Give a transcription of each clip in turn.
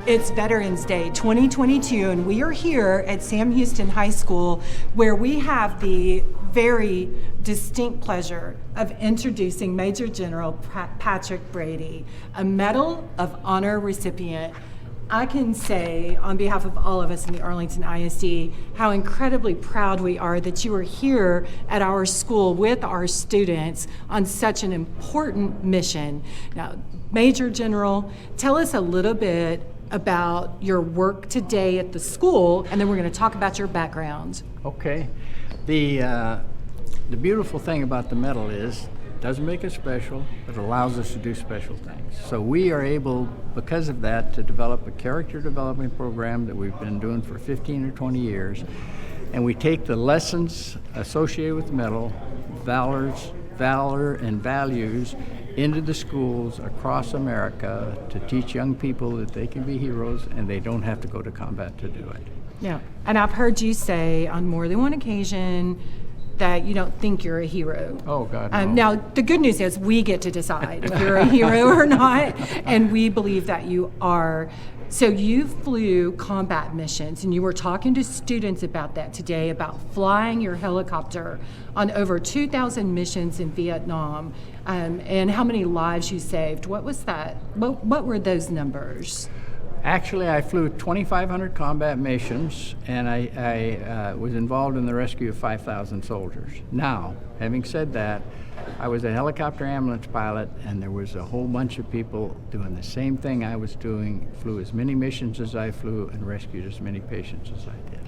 It's Veterans Day 2022, and we are here at Sam Houston High School, where we have the very distinct pleasure of introducing Major General Patrick Brady, a Medal of Honor recipient. I can say on behalf of all of us in the Arlington ISD how incredibly proud we are that you are here at our school with our students on such an important mission. Now, Major General, tell us a little bit about your work today at the school, and then we're going to talk about your background. Okay. The beautiful thing about the medal is it doesn't make us special, but it allows us to do special things. So we are able, because of that, to develop a character development program that we've been doing for 15 or 20 years, and we take the lessons associated with the medal, valor and values, into the schools across America to teach young people that they can be heroes and they don't have to go to combat to do it. Yeah, and I've heard you say on more than one occasion that you don't think you're a hero. Oh, God, no. Now, the good news is we get to decide if you're a hero or not, and we believe that you are. So you flew combat missions, and you were talking to students about that today, about flying your helicopter on over 2,000 missions in Vietnam, and how many lives you saved. What was that? What were those numbers? Actually, I flew 2,500 combat missions, and I was involved in the rescue of 5,000 soldiers. Now, having said that, I was a helicopter ambulance pilot, and there was a whole bunch of people doing the same thing I was doing, flew as many missions as I flew, and rescued as many patients as I did.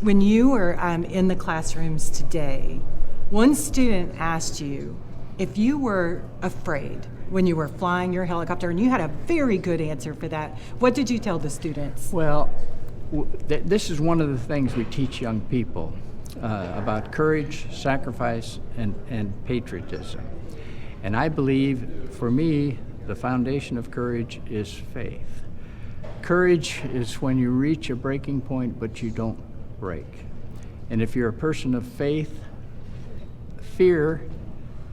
When you were in the classrooms today, one student asked you if you were afraid when you were flying your helicopter, and you had a very good answer for that. What did you tell the students? Well, this is one of the things we teach young people about courage, sacrifice, and patriotism. And I believe, for me, the foundation of courage is faith. Courage is when you reach a breaking point, but you don't break. And if you're a person of faith,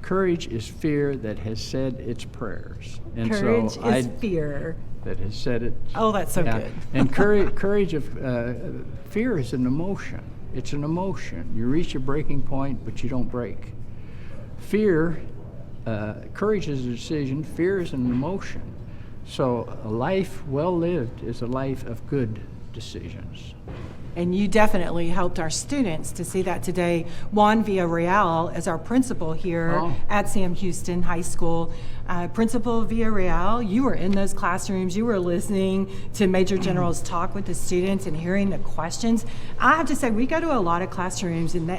courage is fear that has said its prayers. And courage is fear that has said it. Oh, that's so good. And courage of fear is an emotion. It's an emotion. You reach a breaking point, but you don't break. Courage is a decision. Fear is an emotion. So a life well lived is a life of good decisions. And you definitely helped our students to see that today. Juan Villarreal is our principal here at Sam Houston High School. Principal Villarreal, you were in those classrooms. You were listening to Major General's talk with the students and hearing the questions. I have to say, we go to a lot of classrooms, and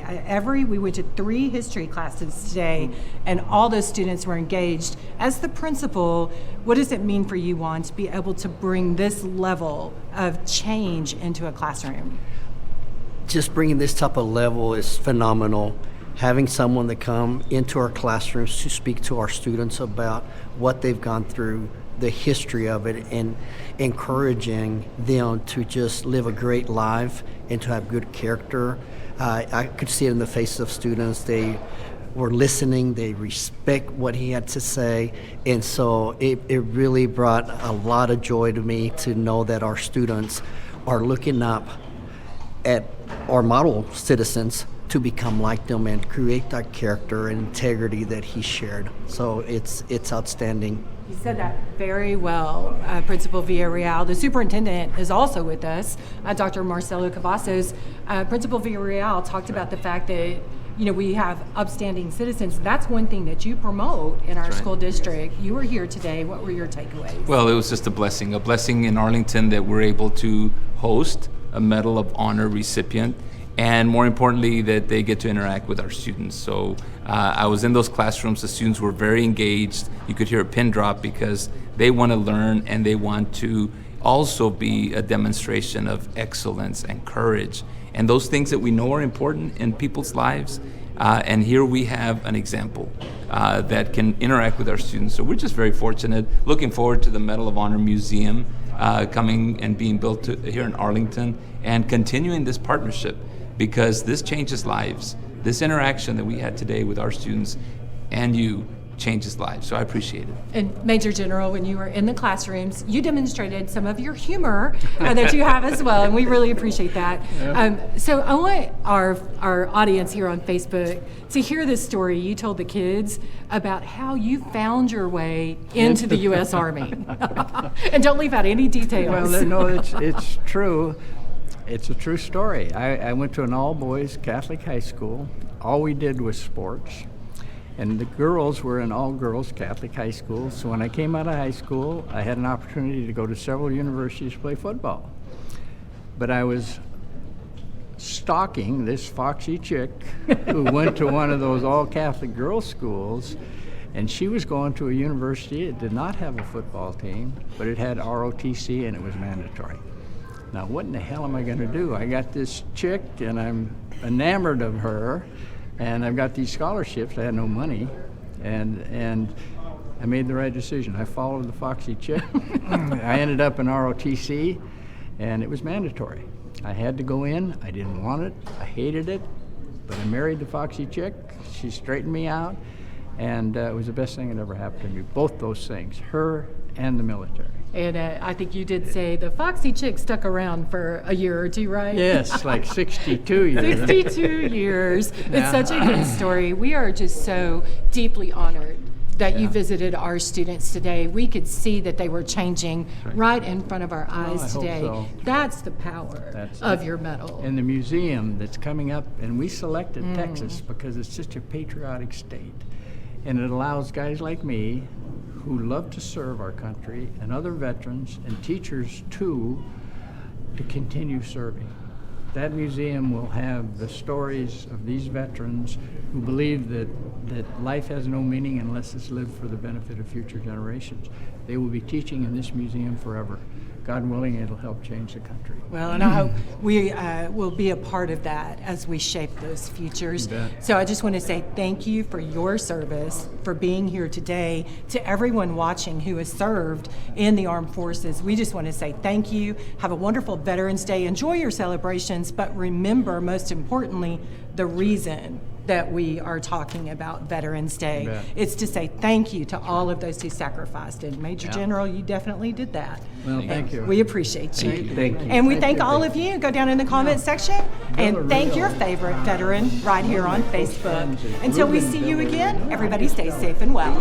we went to 3 history classes today, and all those students were engaged. As the principal, what does it mean for you, Juan, to be able to bring this level of change into a classroom? Just bringing this type of level is phenomenal. Having someone that come into our classrooms to speak to our students about what they've gone through, the history of it, and encouraging them to just live a great life and to have good character. I could see it in the faces of students. They were listening, they respect what he had to say, and so it really brought a lot of joy to me to know that our students are looking up at our model citizens to become like them and create that character and integrity that he shared. So it's outstanding. You said that very well, Principal Villarreal. The superintendent is also with us, Dr. Marcelo Cavazos. Principal Villarreal talked about the fact that we have upstanding citizens. That's one thing that you promote in our school district. You were here today. What were your takeaways? Well, it was just a blessing in Arlington that we're able to host a Medal of Honor recipient, and more importantly, that they get to interact with our students. So I was in those classrooms. The students were very engaged. You could hear a pin drop because they want to learn, and they want to also be a demonstration of excellence and courage, and those things that we know are important in people's lives. And here we have an example that can interact with our students. So we're just very fortunate. Looking forward to the Medal of Honor Museum coming and being built here in Arlington, and continuing this partnership, because this changes lives. This interaction that we had today with our students and you changes lives. So I appreciate it. And Major General, when you were in the classrooms, you demonstrated some of your humor that you have as well, and we really appreciate that. So I want our audience here on Facebook to hear this story you told the kids about how you found your way into the U.S. Army. And don't leave out any details. Well, no, it's true. It's a true story. I went to an all-boys Catholic high school. All we did was sports. And the girls were in all-girls Catholic high school. So when I came out of high school, I had an opportunity to go to several universities to play football. But I was stalking this foxy chick who went to one of those all-Catholic girls' schools, and she was going to a university. It did not have a football team, but it had ROTC, and it was mandatory. Now, what in the hell am I going to do? I got this chick, and I'm enamored of her, and I've got these scholarships. I had no money, and I made the right decision. I followed the foxy chick. I ended up in ROTC, and it was mandatory. I had to go in. I didn't want it. I hated it, but I married the foxy chick. She straightened me out, and it was the best thing that ever happened to me. Both those things, her and the military. And I think you did say the foxy chick stuck around for a year or two, right? Yes, like 62 years. 62 years. It's such a good story. We are just so deeply honored that you visited our students today. We could see that they were changing right in front of our eyes I hope today. so. That's the power of your medal. And the museum that's coming up, and we selected Texas because it's such a patriotic state. And it allows guys like me who love to serve our country and other veterans and teachers too to continue serving. That museum will have the stories of these veterans who believe that life has no meaning unless it's lived for the benefit of future generations. They will be teaching in this museum forever. God willing, it'll help change the country. Well, and I hope we will be a part of that as we shape those futures. You bet. So I just want to say thank you for your service, for being here today. To everyone watching who has served in the armed forces, we just want to say thank you. Have a wonderful Veterans Day. Enjoy your celebrations, but remember, most importantly, the reason that we are talking about Veterans Day. Bet. It's to say thank you to all of those who sacrificed. And Major General, you definitely did that. Well, thank you. We appreciate you. Thank you. And we Thank thank you. all of you. Go down in the comment section and thank your favorite veteran right here on Facebook. Until we see you again, everybody stay safe and well.